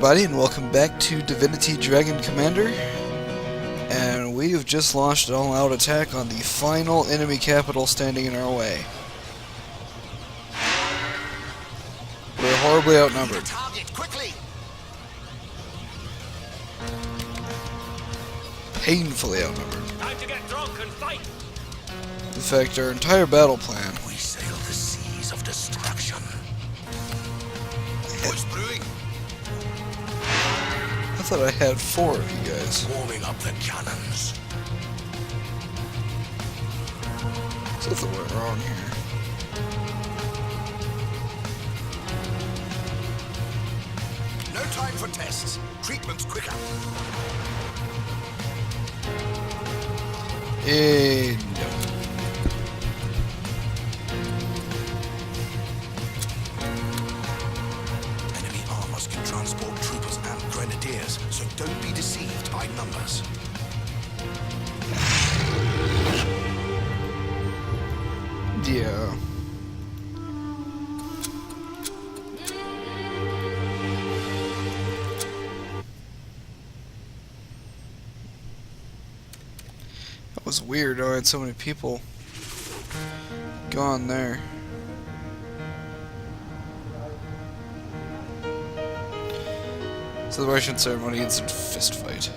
everybody, and welcome back to Divinity Dragon Commander. And we have just launched an all-out attack on the final enemy capital standing in our way. We're horribly outnumbered. Painfully outnumbered. Time to get drunk and fight. In fact, our entire battle plan. We sail the seas of destruction. What's brewing? I thought I had 4 of you guys. Warming up the cannons. Something went wrong here. No time for tests. Treatment's quicker. No. Enemy armors can transport troopers and grenadiers, so don't be deceived by numbers. Yeah. That was weird. I had so many people gone there. Celebration ceremony instant fist fight.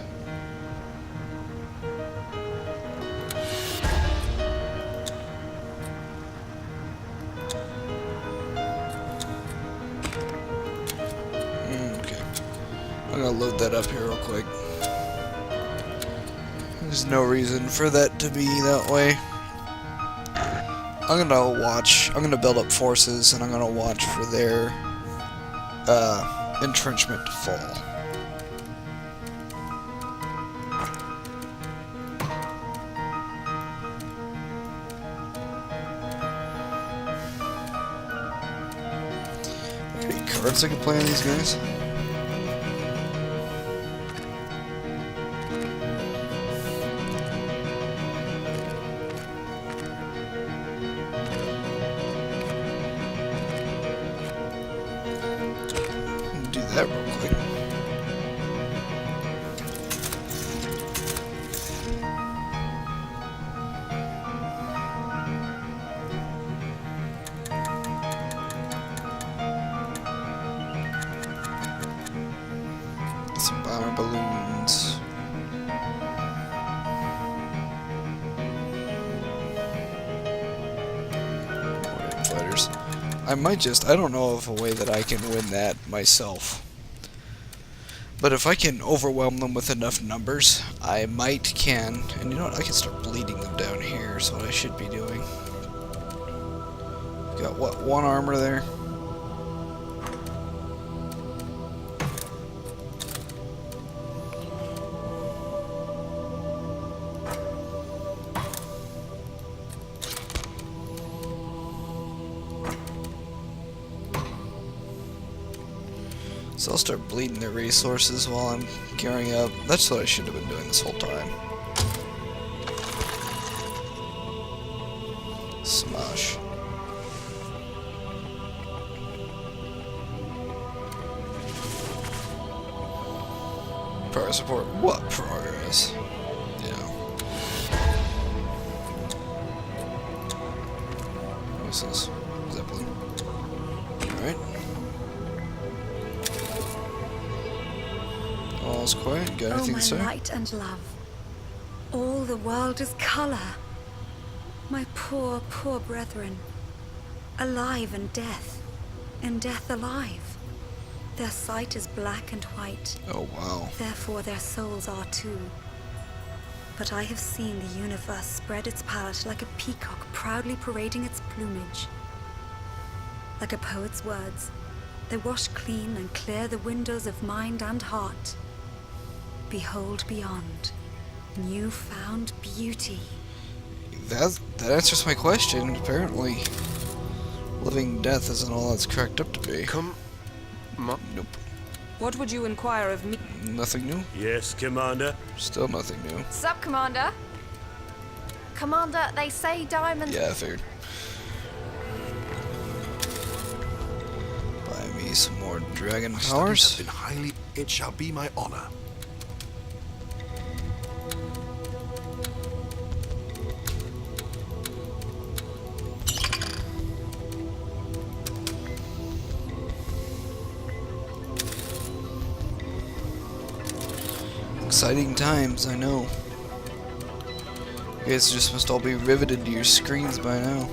Okay. I'm gonna load that up here real quick. There's no reason for that to be that way. I'm gonna build up forces, and I'm gonna watch for their entrenchment to fall. Any cards I can play on these guys? Do that real quick. Some bomber balloons. More fighters. I don't know of a way that I can win that myself. But if I can overwhelm them with enough numbers, I can. And you know what? I can start bleeding them down here, is what I should be doing. Got, what, 1 armor there? So I'll start bleeding their resources while I'm gearing up. That's what I should have been doing this whole time. Smosh. Progress report. What progress? Yeah. What's this? Zeppelin. Alright. All's quiet. Got anything to say? Oh, my light and love. All the world is color. My poor, poor brethren. Alive in death. In death alive. Their sight is black and white. Oh, wow. Therefore their souls are too. But I have seen the universe spread its palette like a peacock proudly parading its plumage. Like a poet's words, they wash clean and clear the windows of mind and heart. Behold beyond, new-found beauty. That answers my question. Apparently, living death isn't all it's cracked up to be. Nope. What would you inquire of me? Nothing new. Yes, Commander. Still nothing new. Sup, Commander? Commander, they say diamonds... Yeah, I figured. Buy me some more dragon powers. Have been highly It shall be my honor. Exciting times, I know. You guys just must all be riveted to your screens by now.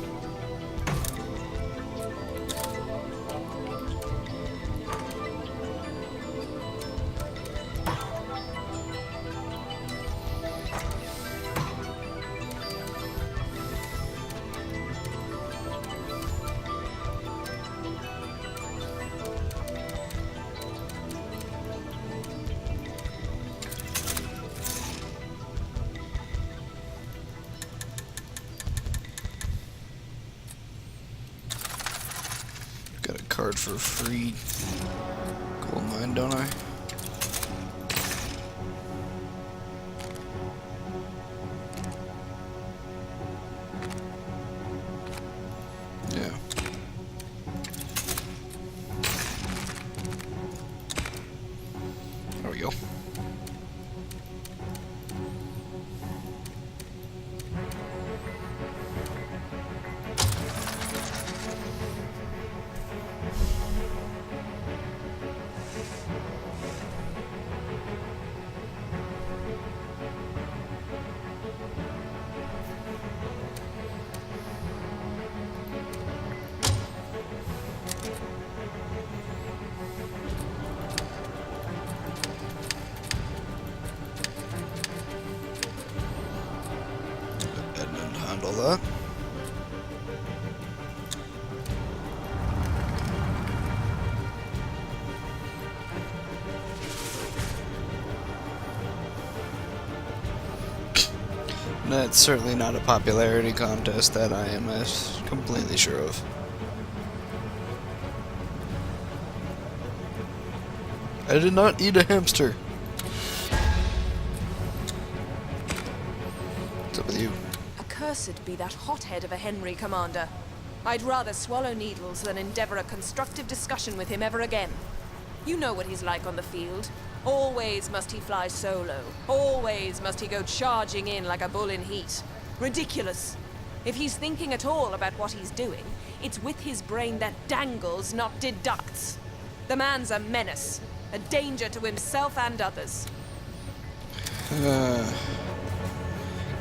Got a card for a free gold mine, don't I? Yeah. There we go. Edmund handle that. That's certainly not a popularity contest that I am completely sure of. I did not eat a hamster. What's up with you? Accursed be that hothead of a Henry, Commander. I'd rather swallow needles than endeavor a constructive discussion with him ever again. You know what he's like on the field. Always must he fly solo. Always must he go charging in like a bull in heat. Ridiculous. If he's thinking at all about what he's doing, it's with his brain that dangles, not deducts. The man's a menace. A danger to himself and others.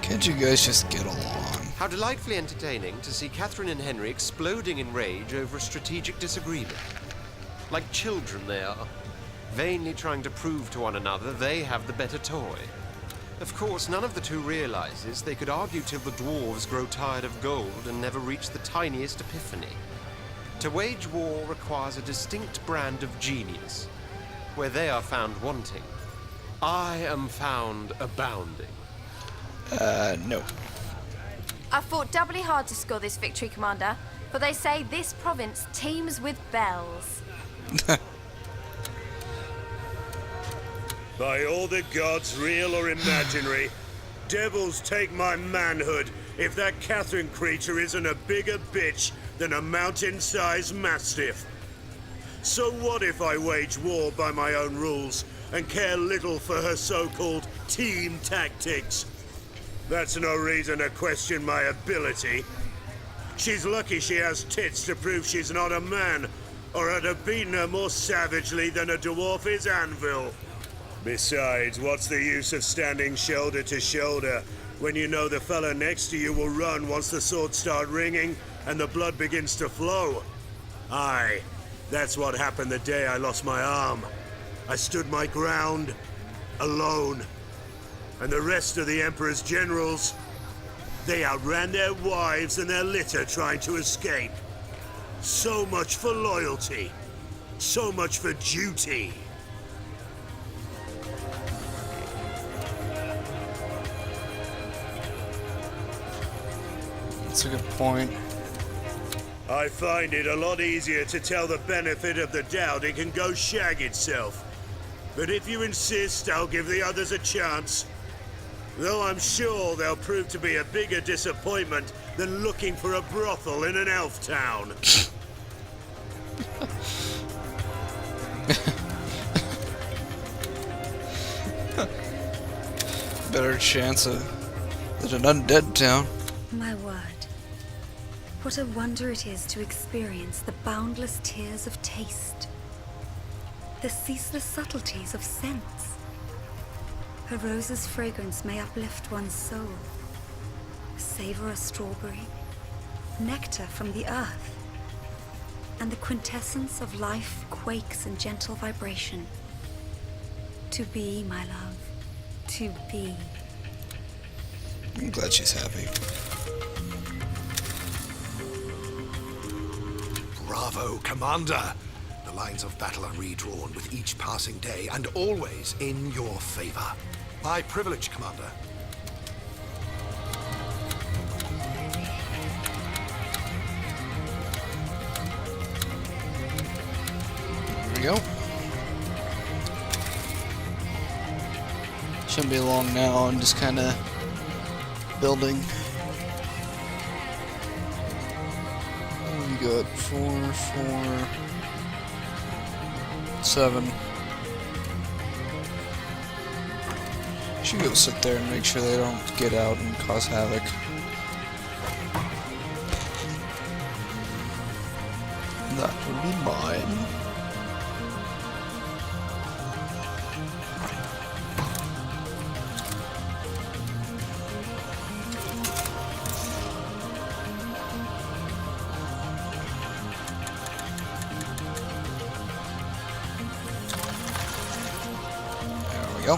Can't you guys just get along? How delightfully entertaining to see Catherine and Henry exploding in rage over a strategic disagreement. Like children they are, vainly trying to prove to one another they have the better toy. Of course, none of the two realizes they could argue till the dwarves grow tired of gold and never reach the tiniest epiphany. To wage war requires a distinct brand of genius. Where they are found wanting, I am found abounding. No. I fought doubly hard to score this victory, Commander, for they say this province teems with bells. By all the gods, real or imaginary, devils take my manhood if that Catherine creature isn't a bigger bitch than a mountain-sized mastiff. So what if I wage war by my own rules and care little for her so-called team tactics? That's no reason to question my ability. She's lucky she has tits to prove she's not a man, or I'd have beaten her more savagely than a dwarf is anvil. Besides, what's the use of standing shoulder to shoulder when you know the fella next to you will run once the swords start ringing and the blood begins to flow? Aye, that's what happened the day I lost my arm. I stood my ground, alone. And the rest of the Emperor's generals, they outran their wives and their litter trying to escape. So much for loyalty. So much for duty. That's a good point. I find it a lot easier to tell the benefit of the doubt it can go shag itself. But if you insist, I'll give the others a chance. Though I'm sure they'll prove to be a bigger disappointment than looking for a brothel in an elf town. Better chance of than an undead town. My word. What a wonder it is to experience the boundless tears of taste, the ceaseless subtleties of sense. A rose's fragrance may uplift one's soul, savor a strawberry, nectar from the earth, and the quintessence of life quakes in gentle vibration. To be, my love, to be. I'm glad she's happy. Bravo, Commander! The lines of battle are redrawn with each passing day and always in your favor. My privilege, Commander. Here we go. Shouldn't be long now. I'm just kind of building. We got 4, 4, 7. Should go sit there and make sure they don't get out and cause havoc. That will be mine. There we go.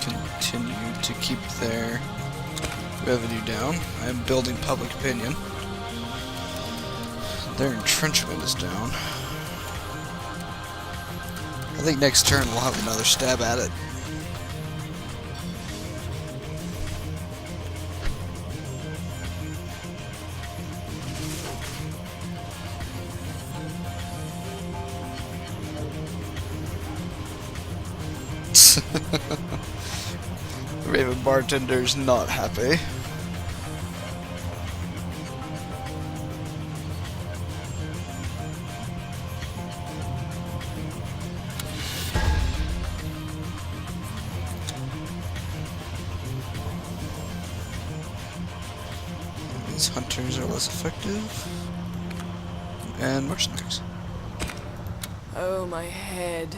Continue to keep their revenue down. I am building public opinion. Their entrenchment is down. I think next turn we'll have another stab at it. The Raven bartender's not happy. These hunters are less effective. And mercenaries. Oh, my head.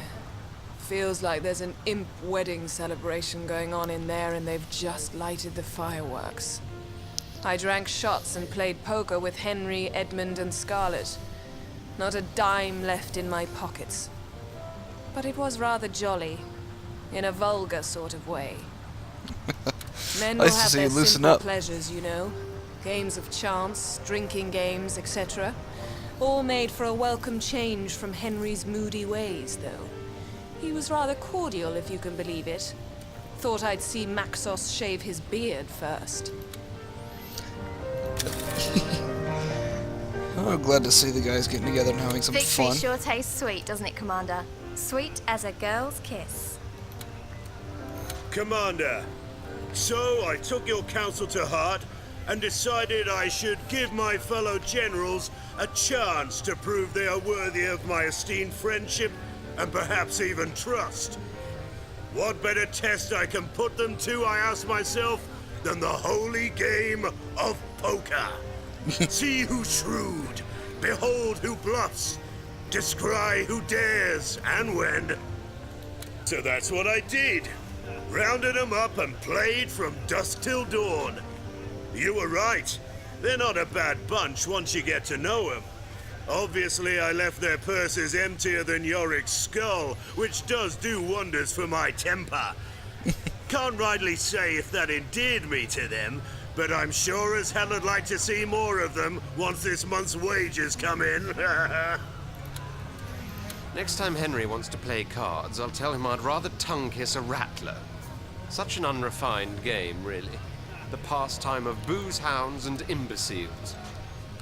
Feels like there's an imp wedding celebration going on in there and they've just lighted the fireworks. I drank shots and played poker with Henry, Edmund, and Scarlet. Not a dime left in my pockets. But it was rather jolly, in a vulgar sort of way. Men will Nice to have see their you loosen simple up. pleasures, you know. Games of chance, drinking games, etc. All made for a welcome change from Henry's moody ways, though. He was rather cordial, if you can believe it. Thought I'd see Maxos shave his beard first. Oh, I'm glad to see the guys getting together and having some Victory fun. sure tastes sweet, doesn't it, Commander? Sweet as a girl's kiss. Commander, so I took your counsel to heart and decided I should give my fellow generals a chance to prove they are worthy of my esteemed friendship and perhaps even trust. What better test I can put them to, I ask myself, than the holy game of poker? See who's shrewd, behold who bluffs, descry who dares and when. So that's what I did. Rounded them up and played from dusk till dawn. You were right. They're not a bad bunch once you get to know them. Obviously, I left their purses emptier than Yorick's skull, which does do wonders for my temper. Can't rightly say if that endeared me to them, but I'm sure as hell I'd like to see more of them once this month's wages come in. Next time Henry wants to play cards, I'll tell him I'd rather tongue kiss a rattler. Such an unrefined game, really. The pastime of booze hounds and imbeciles.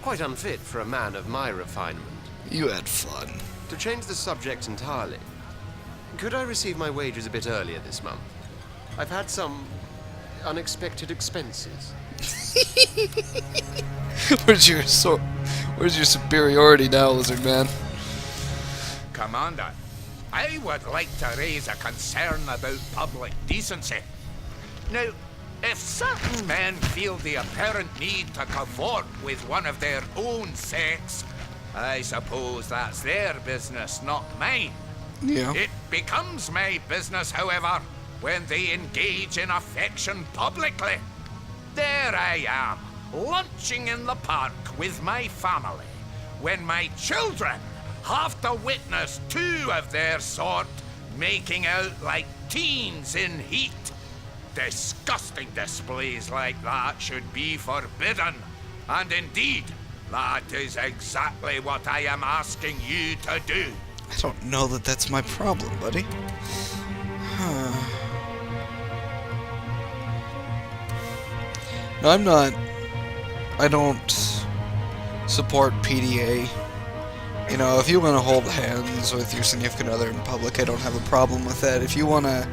Quite unfit for a man of my refinement. You had fun. To change the subject entirely, could I receive my wages a bit earlier this month? I've had some unexpected expenses. Where's your superiority now, Lizard Man? Commander, I would like to raise a concern about public decency. Now, if certain men feel the apparent need to cavort with one of their own sex, I suppose that's their business, not mine. Yeah. It becomes my business, however, when they engage in affection publicly. There I am, lunching in the park with my family, when my children have to witness two of their sort making out like teens in heat. Disgusting displays like that should be forbidden. And indeed, that is exactly what I am asking you to do. I don't know that that's my problem, buddy. No, I'm not. I don't support PDA. You know, if you want to hold hands with your significant other in public, I don't have a problem with that. If you want to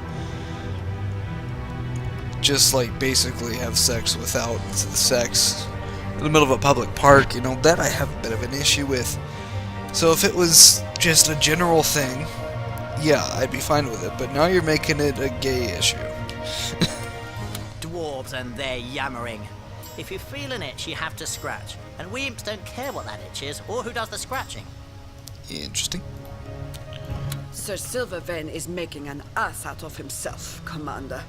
just, like, basically have sex without the sex in the middle of a public park, you know, that I have a bit of an issue with. So if it was just a general thing, yeah, I'd be fine with it. But now you're making it a gay issue. Dwarves and their yammering. If you feel an itch, you have to scratch. And we imps don't care what that itch is, or who does the scratching. Interesting. Sir Silvervein is making an ass out of himself, Commander.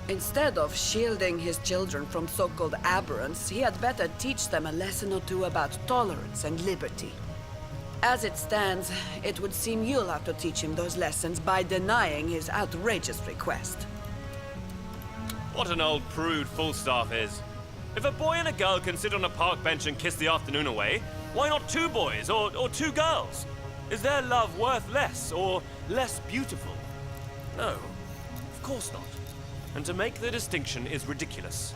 Instead of shielding his children from so-called aberrants, he had better teach them a lesson or two about tolerance and liberty. As it stands, it would seem you'll have to teach him those lessons by denying his outrageous request. What an old prude Falstaff is. If a boy and a girl can sit on a park bench and kiss the afternoon away, why not two boys or two girls? Is their love worth less or less beautiful? No, of course not. And to make the distinction is ridiculous.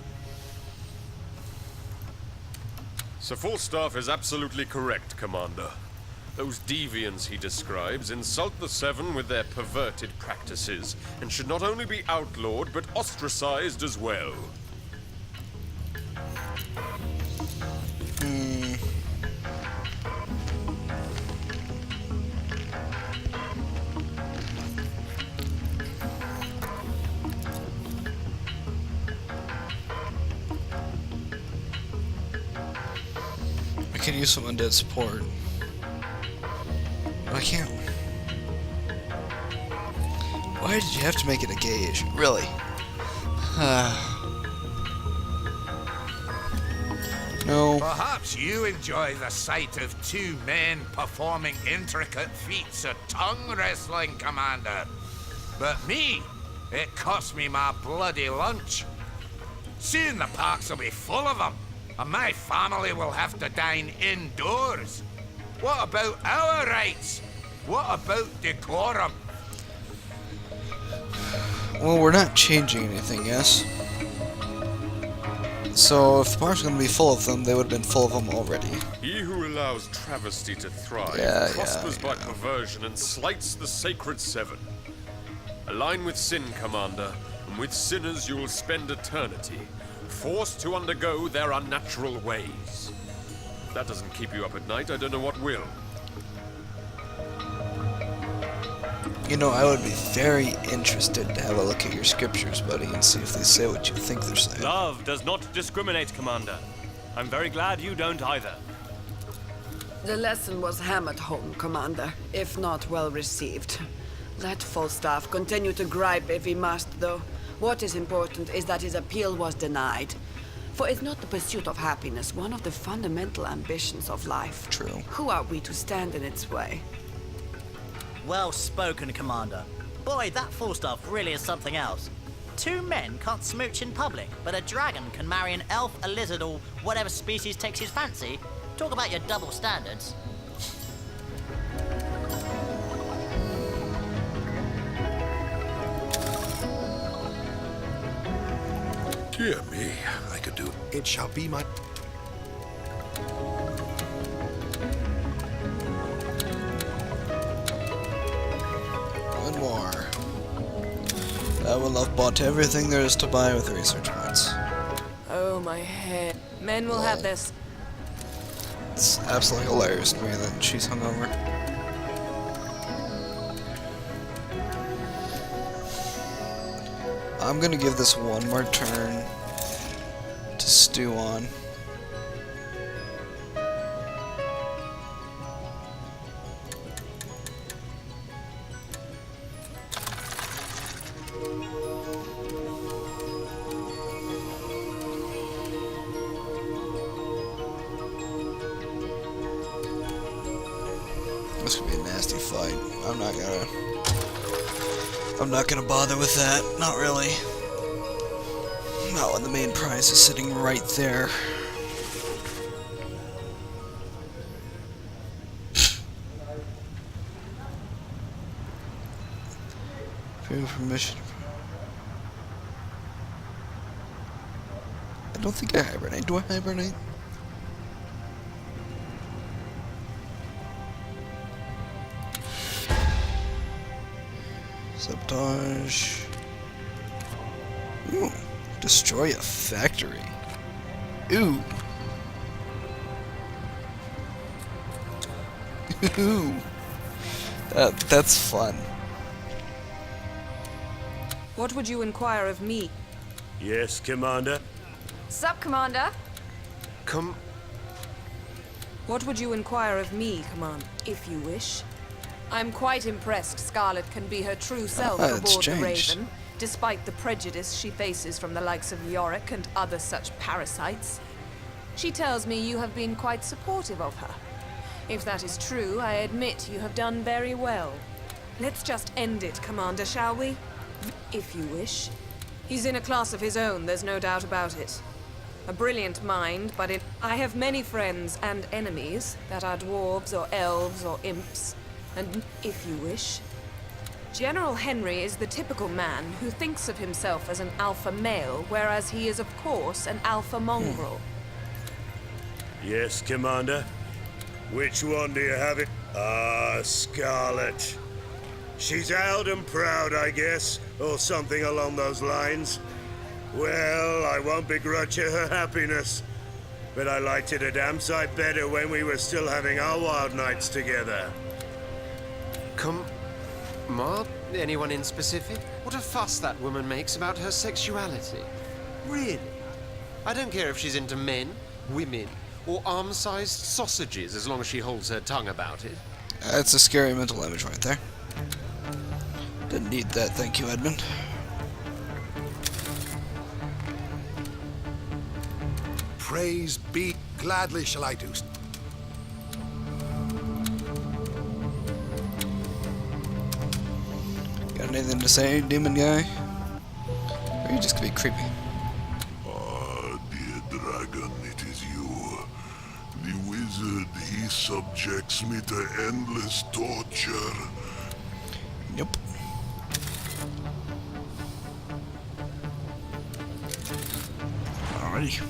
Sir Falstaff is absolutely correct, Commander. Those deviants he describes insult the Seven with their perverted practices, and should not only be outlawed, but ostracized as well. I could use some undead support. But I can't. Why did you have to make it a gay issue? Really? No. Perhaps you enjoy the sight of two men performing intricate feats of tongue wrestling, Commander. But me, it cost me my bloody lunch. Soon the parks will be full of them, and my family will have to dine indoors. What about our rights? What about decorum? Well, we're not changing anything, yes? So, if the park's gonna be full of them, they would have been full of them already. He who allows travesty to thrive prospers by perversion and slights the sacred Seven. Align with sin, Commander, and with sinners you will spend eternity, forced to undergo their unnatural ways. If that doesn't keep you up at night, I don't know what will. You know, I would be very interested to have a look at your scriptures, buddy, and see if they say what you think they're saying. Love does not discriminate, Commander. I'm very glad you don't either. The lesson was hammered home, Commander, if not well received. Let Falstaff continue to gripe if he must, though. What is important is that his appeal was denied. For is not the pursuit of happiness one of the fundamental ambitions of life? True. Who are we to stand in its way? Well spoken, Commander. Boy, that Falstaff really is something else. Two men can't smooch in public, but a dragon can marry an elf, a lizard, or whatever species takes his fancy. Talk about your double standards. Dear me, I could do. It shall be my. One more. I will have bought everything there is to buy with research points. Oh, my head. Men will have this. It's absolutely hilarious to me that she's hungover. I'm gonna give this one more turn to stew on. This could be a nasty fight. I'm not gonna bother with that. Not really. Not when the main prize is sitting right there. Permission. I don't think I hibernate. Do I hibernate? Sabotage. Ooh. Destroy a factory. Ooh. Ooh. That's fun. What would you inquire of me? Yes, Commander? Sup, Commander? What would you inquire of me, Commander, if you wish? I'm quite impressed Scarlet can be her true self it's aboard the changed. Raven, despite the prejudice she faces from the likes of Yorick and other such parasites. She tells me you have been quite supportive of her. If that is true, I admit you have done very well. Let's just end it, Commander, shall we? If you wish. He's in a class of his own, there's no doubt about it. A brilliant mind, but I have many friends and enemies that are dwarves or elves or imps. And if you wish. General Henry is the typical man who thinks of himself as an alpha male, whereas he is, of course, an alpha mongrel. Yes, Commander? Which one do you have it? Ah, Scarlet. She's out and proud, I guess, or something along those lines. Well, I won't begrudge her her happiness, but I liked it a damn sight better when we were still having our wild nights together. Ma? Anyone in specific? What a fuss that woman makes about her sexuality. Really? I don't care if she's into men, women, or arm-sized sausages, as long as she holds her tongue about it. That's a scary mental image right there. Didn't need that, thank you, Edmund. Praise be. Gladly shall I do so. Got anything to say, demon guy? Or you just gonna be creepy? Ah, dear dragon, it is you. The wizard, he subjects me to endless torture. Nope. Alrighty.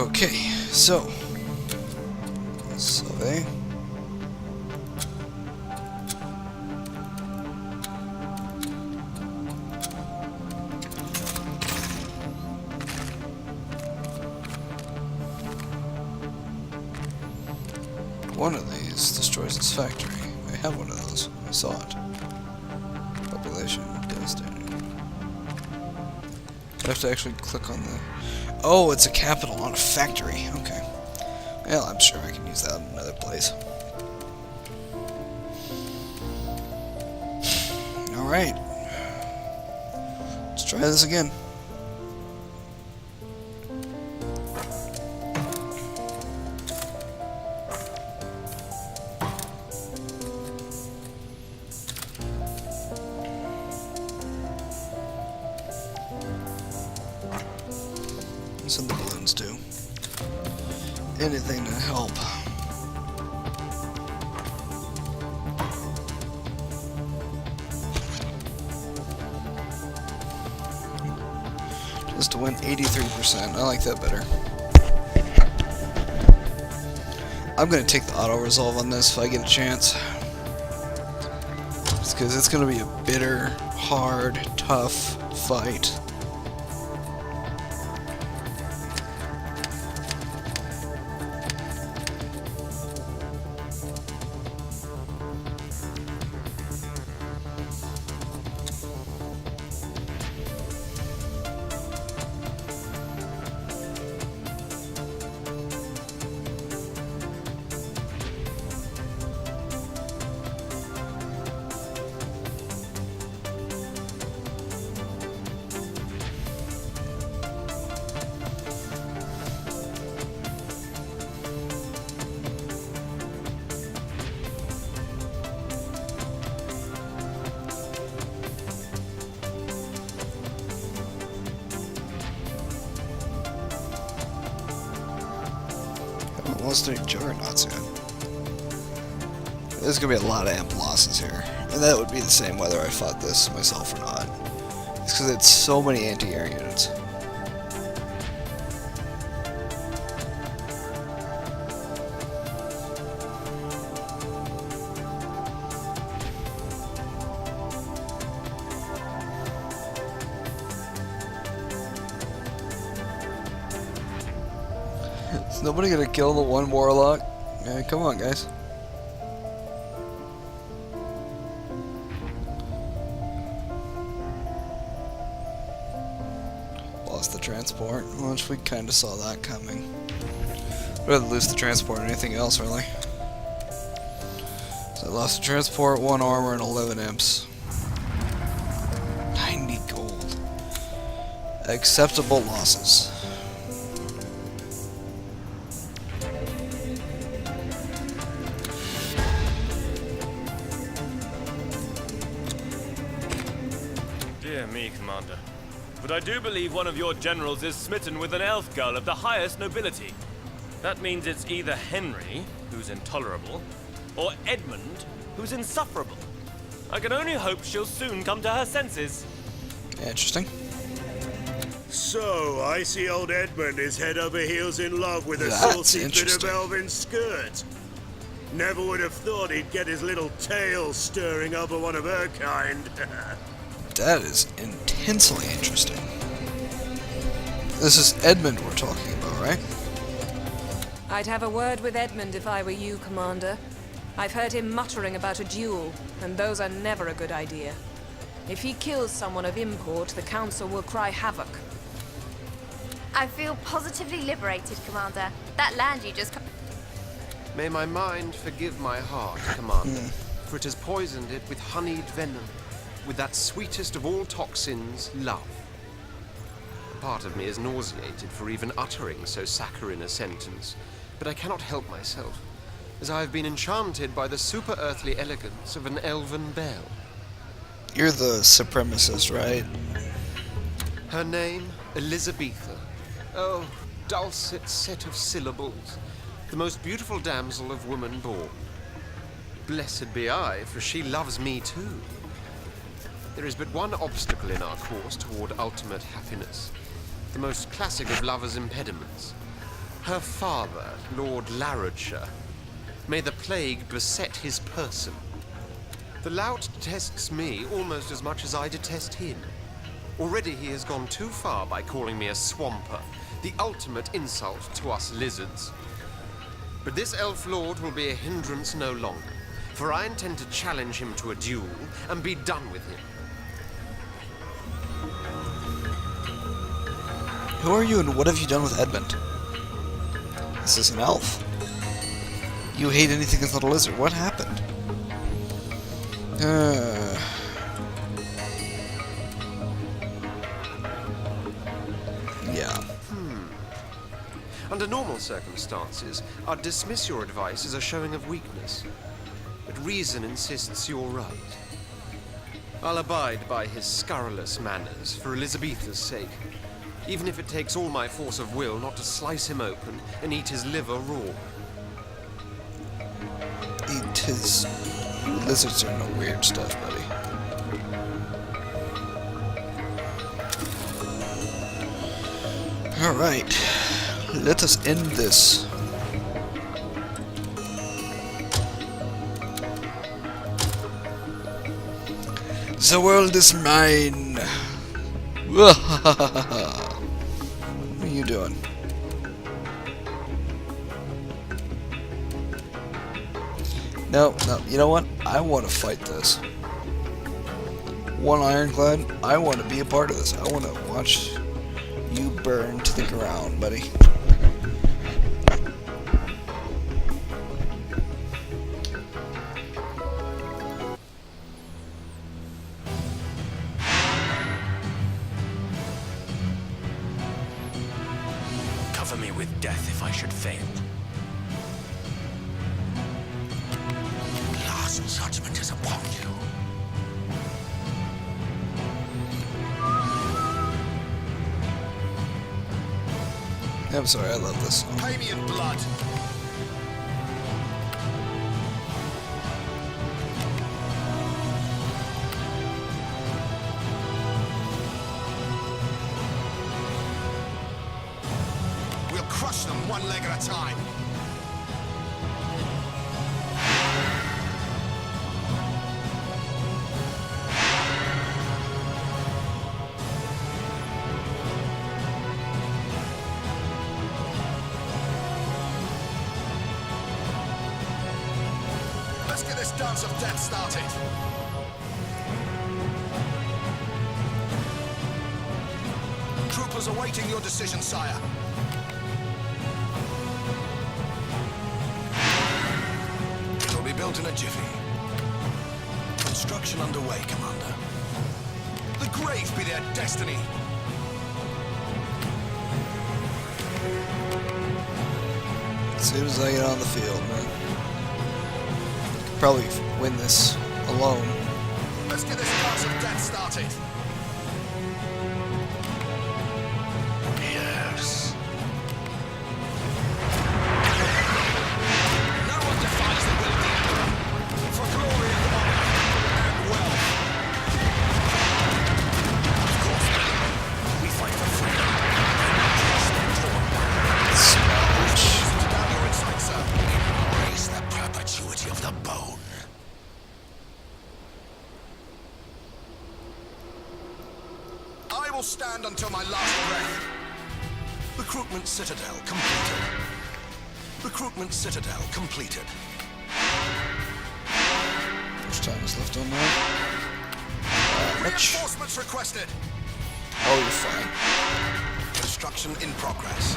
Okay, so survey. One of these destroys its factory. I have one of those. I saw it. Population devastated. I have to actually click on the... Oh, it's a capital on a factory. Okay. Well, I'm sure I can use that in another place. Alright. Let's try this again. So the balloons do. Anything to help. Just to win 83%. I like that better. I'm gonna take the auto resolve on this if I get a chance. Just because it's gonna be a bitter, hard, tough fight. almost doing juggernauts yet. There's gonna be a lot of amp losses here. And that would be the same whether I fought this myself or not. It's because it's so many anti-air units. Is nobody gonna kill the one warlock? Yeah, come on, guys. Lost the transport, which we kind of saw that coming. Rather lose the transport than anything else, really. So I lost the transport, 1 armor, and 11 imps. 90 gold. Acceptable losses. Dear me, Commander. But I do believe one of your generals is smitten with an elf girl of the highest nobility. That means it's either Henry, who's intolerable, or Edmund, who's insufferable. I can only hope she'll soon come to her senses. Interesting. So, I see old Edmund is head over heels in love with a That's saucy bit of interesting. elven skirt. Never would have thought he'd get his little tail stirring over one of her kind. That is intensely interesting. This is Edmund we're talking about, right? I'd have a word with Edmund if I were you, Commander. I've heard him muttering about a duel, and those are never a good idea. If he kills someone of import, the Council will cry havoc. I feel positively liberated, Commander. That land you just... May my mind forgive my heart, Commander, for it has poisoned it with honeyed venom, with that sweetest of all toxins, love. A part of me is nauseated for even uttering so saccharine a sentence, but I cannot help myself, as I have been enchanted by the super-earthly elegance of an elven belle. You're the supremacist, right? Her name, Elizabetha. Oh, dulcet set of syllables. The most beautiful damsel of woman born. Blessed be I, for she loves me too. There is but one obstacle in our course toward ultimate happiness. The most classic of lovers' impediments. Her father, Lord Larrodshire. May the plague beset his person. The lout detests me almost as much as I detest him. Already he has gone too far by calling me a swamper, the ultimate insult to us lizards. But this elf lord will be a hindrance no longer, for I intend to challenge him to a duel and be done with him. Who are you and what have you done with Edmund? This is an elf. You hate anything that's not a lizard. What happened? Yeah. Under normal circumstances, I'd dismiss your advice as a showing of weakness. But reason insists you're right. I'll abide by his scurrilous manners for Elizabetha's sake, even if it takes all my force of will not to slice him open and eat his liver raw. Eat his... Lizards are no weird stuff, buddy. Alright. Let us end this. The world is mine! What are you doing? No, you know what? I want to fight this. One ironclad, I want to be a part of this. I want to watch you burn to the ground, buddy. Cover me with death if I should fail. Last judgment is upon you. I'm sorry, I love this song. Pay me in blood. one leg at a time. Let's get this dance of death started. Troopers awaiting your decision, sire. It'll be built in a jiffy. Construction underway, Commander. The grave be their destiny. As soon as I get on the field, man. Could probably win this alone. Let's get this dance of death started. Yes. No one defies the will of the Emperor. For glory and honor and wealth. Of course, we fight for freedom. Down your insight, sir. Embrace the perpetuity of the bone. I will stand until my last breath. Recruitment Citadel completed. Recruitment Citadel completed. How much time is left on that? Much. Reinforcements requested. Oh, you're fine. Construction in progress.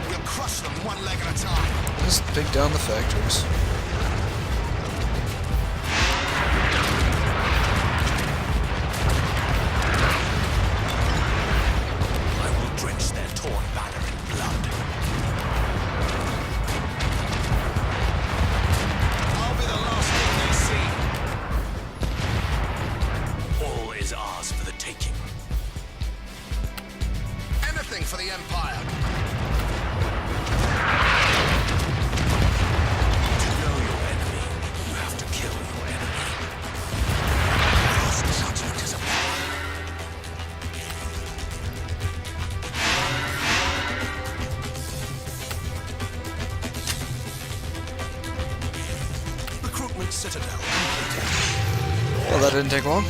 We'll crush them one leg at a time. Just take down the factories. I will drench their torn banner in blood. I'll be the last thing they see. All is ours for the taking. Anything for the Empire. To know your enemy, you have to kill your enemy. God's judgment is upon you. Recruitment Citadel completed. Well, that didn't take long.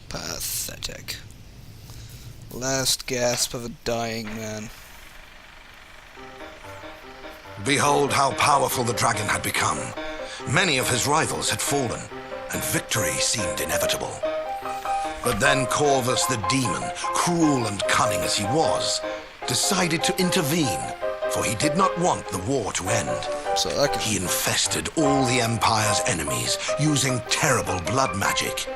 Pathetic. Last gasp of a dying man. Behold how powerful the dragon had become. Many of his rivals had fallen, and victory seemed inevitable. But then Corvus the demon, cruel and cunning as he was, decided to intervene, for he did not want the war to end. So that could... He infested all the Empire's enemies using terrible blood magic.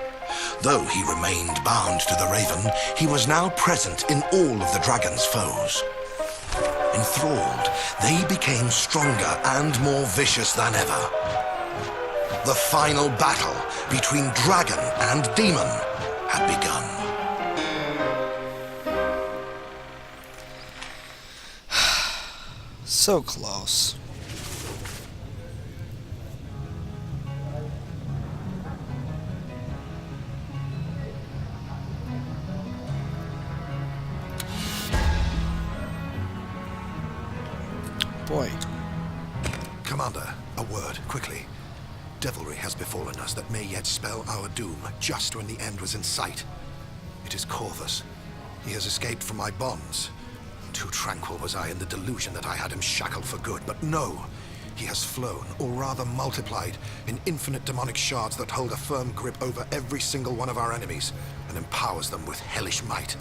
Though he remained bound to the Raven, he was now present in all of the dragon's foes. Enthralled, they became stronger and more vicious than ever. The final battle between dragon and demon had begun. So close. Boy. Commander, a word, quickly. Devilry has befallen us that may yet spell our doom just when the end was in sight. It is Corvus. He has escaped from my bonds. Too tranquil was I in the delusion that I had him shackled for good, but no! He has flown, or rather multiplied, in infinite demonic shards that hold a firm grip over every single one of our enemies, and empowers them with hellish might.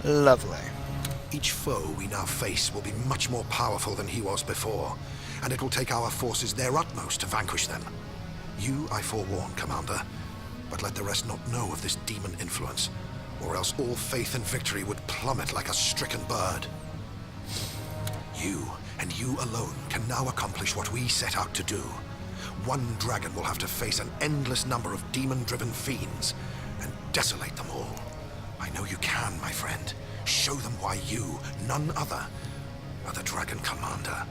Lovely. Each foe we now face will be much more powerful than he was before, and it will take our forces their utmost to vanquish them. You I forewarn, Commander, but let the rest not know of this demon influence, or else all faith in victory would plummet like a stricken bird. You, and you alone, can now accomplish what we set out to do. One dragon will have to face an endless number of demon-driven fiends, and desolate them all. I know you can, my friend. Show them why you, none other, the Dragon Commander.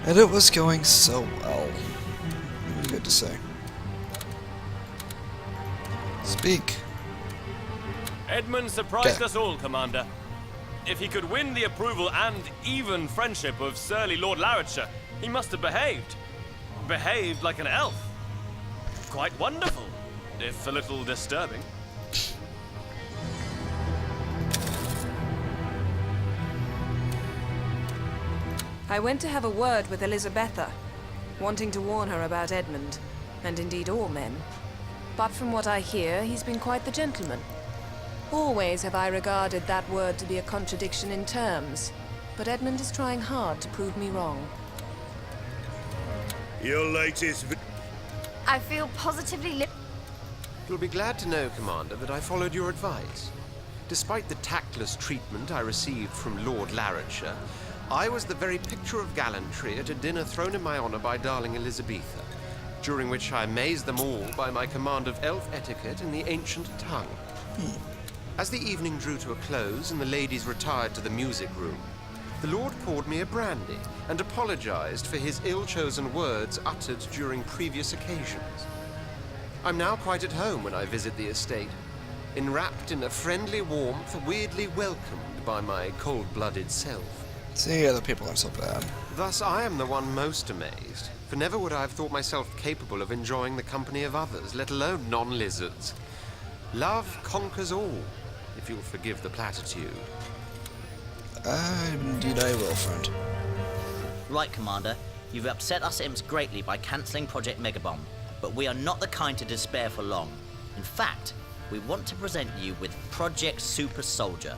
And it was going so well. Good to say. Speak. Edmund surprised Okay. us all, Commander. If he could win the approval and even friendship of surly Lord Larricher, he must have behaved. Behaved like an elf. Quite wonderful, if a little disturbing. I went to have a word with Elizabetha, wanting to warn her about Edmund, and indeed all men. But from what I hear, he's been quite the gentleman. Always have I regarded that word to be a contradiction in terms, but Edmund is trying hard to prove me wrong. Your latest I feel positively You'll be glad to know, Commander, that I followed your advice. Despite the tactless treatment I received from Lord Larricher, I was the very picture of gallantry at a dinner thrown in my honor by darling Elizabetha, during which I amazed them all by my command of elf etiquette in the ancient tongue. As the evening drew to a close and the ladies retired to the music room, the Lord poured me a brandy and apologized for his ill-chosen words uttered during previous occasions. I'm now quite at home when I visit the estate, enwrapped in a friendly warmth, weirdly welcomed by my cold-blooded self. See, other people aren't so bad. Thus, I am the one most amazed, for never would I have thought myself capable of enjoying the company of others, let alone non-lizards. Love conquers all, if you'll forgive the platitude. Indeed I will, friend. Right, Commander. You've upset us imps greatly by cancelling Project Megabomb, but we are not the kind to despair for long. In fact, we want to present you with Project Super Soldier.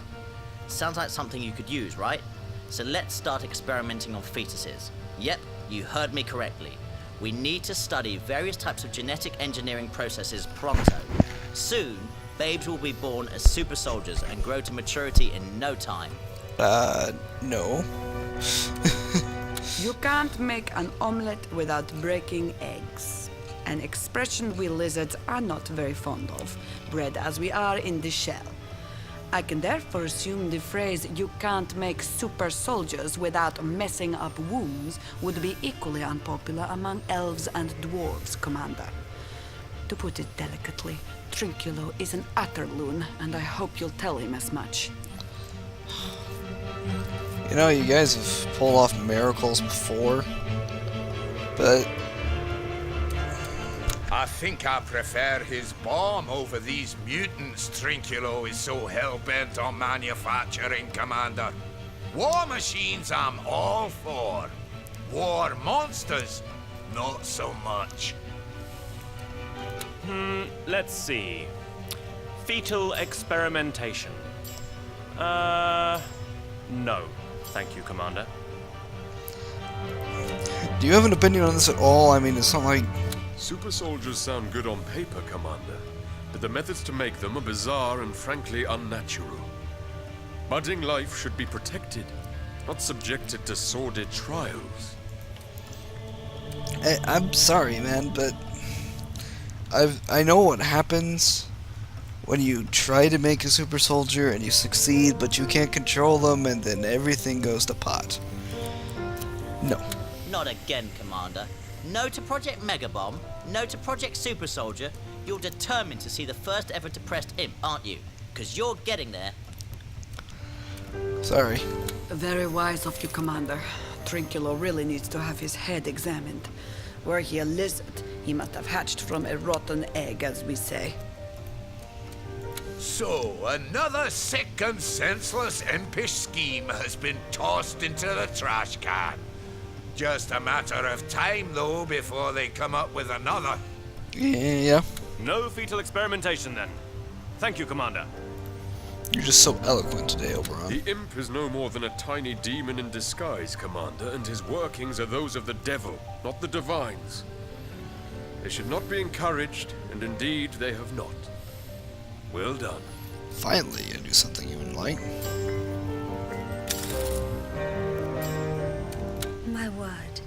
Sounds like something you could use, right? So let's start experimenting on fetuses. Yep, you heard me correctly. We need to study various types of genetic engineering processes pronto. Soon, babes will be born as super soldiers and grow to maturity in no time. No. You can't make an omelette without breaking eggs. An expression we lizards are not very fond of, bred as we are in the shell. I can therefore assume the phrase, "you can't make super soldiers without messing up wombs," would be equally unpopular among elves and dwarves, Commander. To put it delicately, Trinculo is an utter loon, and I hope you'll tell him as much. You know, you guys have pulled off miracles before, but I think I prefer his bomb over these mutants Trinculo is so hell-bent on manufacturing, Commander. War machines I'm all for. War monsters, not so much. Let's see. Fetal experimentation. No. Thank you, Commander. do you have an opinion on this at all? I mean, it's not like... Super soldiers sound good on paper, Commander, but the methods to make them are bizarre and frankly unnatural. Budding life should be protected, not subjected to sordid trials. I'm sorry, man, but I know what happens when you try to make a super soldier and you succeed, but you can't control them, and then everything goes to pot. No. Not again, Commander. No to Project Megabomb, no to Project Super Soldier. You're determined to see the first ever depressed imp, aren't you? Because you're getting there. Sorry. Very wise of you, Commander. Trinculo really needs to have his head examined. Were he a lizard, he must have hatched from a rotten egg, as we say. So, another sick and senseless impish scheme has been tossed into the trash can. Just a matter of time, though, before they come up with another. Yeah. No fetal experimentation, then. Thank you, Commander. You're just so eloquent today, Oberon. The imp is no more than a tiny demon in disguise, Commander, and his workings are those of the devil, not the divines. They should not be encouraged, and indeed they have not. Well done. Finally, I do something you would like. My word.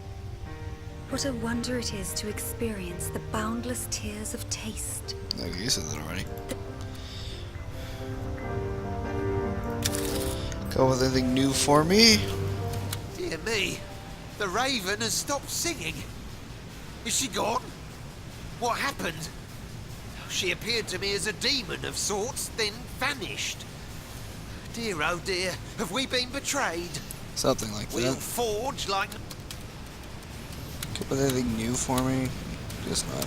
What a wonder it is to experience the boundless tears of taste. Okay, you said that already. Go with anything new for me? Dear me, the raven has stopped singing. Is she gone? What happened? She appeared to me as a demon of sorts, then vanished. Dear, oh dear, have we been betrayed? Something like We'll that. forge like... Come with anything new for me? Guess not.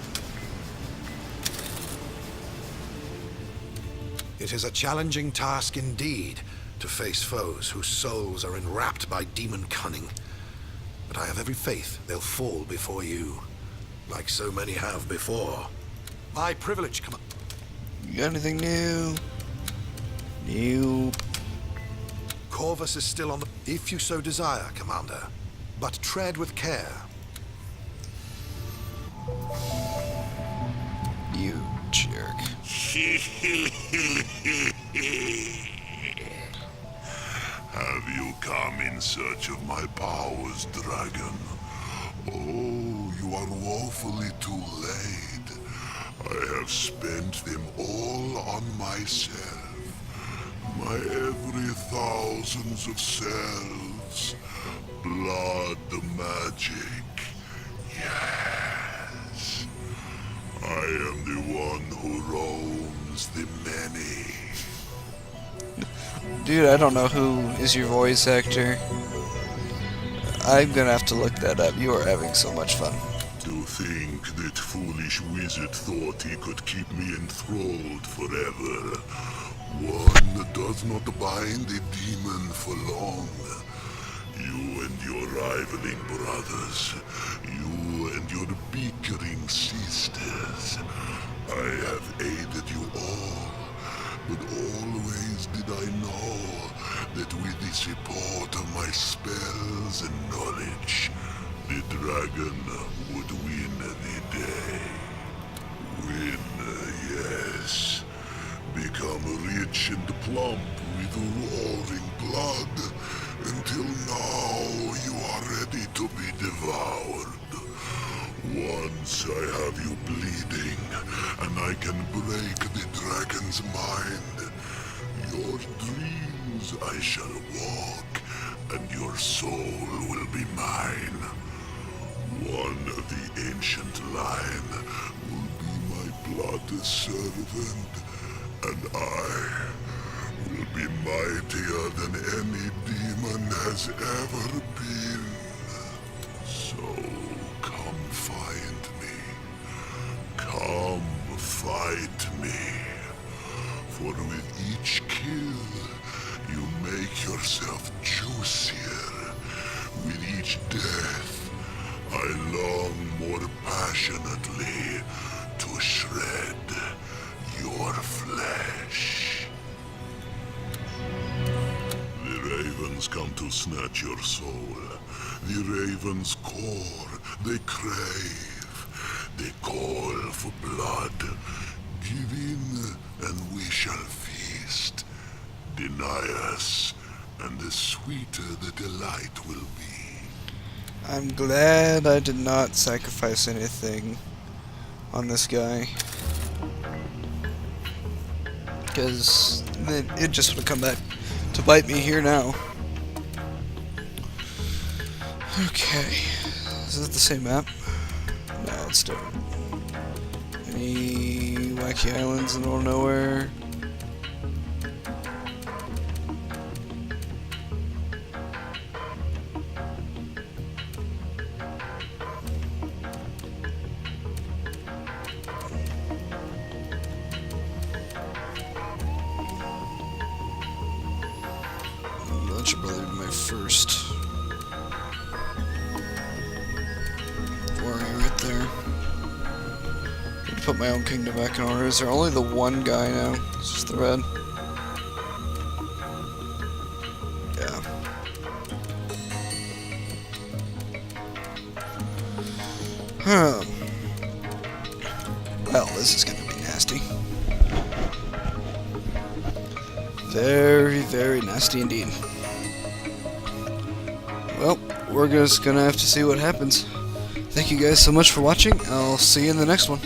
It is a challenging task indeed to face foes whose souls are enwrapped by demon cunning. But I have every faith they'll fall before you, like so many have before. My privilege, come on. You got anything new? New. Corvus is still on the... If you so desire, Commander. But tread with care. You jerk. Have you come in search of my powers, dragon? Oh, you are woefully too late. I have spent them all on myself. My every thousands of cells. Blood magic. Yes. I am the one who roams the many. Dude, I don't know who is your voice actor. I'm gonna have to look that up. You are having so much fun. To think that foolish wizard thought he could keep me enthralled forever. One does not bind a demon for long. You and your rivaling brothers, you and your bickering sisters. I have aided you all, but always did I know that with the support of my spells and knowledge, the dragon would win the day. Win, yes. Become rich and plump with roaring blood, until now you are ready to be devoured. Once I have you bleeding, and I can break the dragon's mind, your dreams I shall walk, and your soul will be mine. One of the ancient line will be my blood servant, and I will be mightier than any demon has ever been. So come find me. Come fight me. For with each kill, you make yourself juicier. With each death, I long more passionately to shred your flesh. The ravens come to snatch your soul. The ravens' core, they crave. They call for blood. Give in, and we shall feast. Deny us, and the sweeter the delight will be. I'm glad I did not sacrifice anything on this guy, because it just would have come back to bite me here now. Okay, is this the same map? No, it's different. Any wacky islands in the middle of nowhere? That should probably be my first warrior right there. Need to put my own kingdom back in order. Is there only the one guy now? It's just the red. Yeah. Well, this is gonna be nasty. Very, very nasty indeed. Well, we're just gonna have to see what happens. Thank you guys so much for watching. I'll see you in the next one.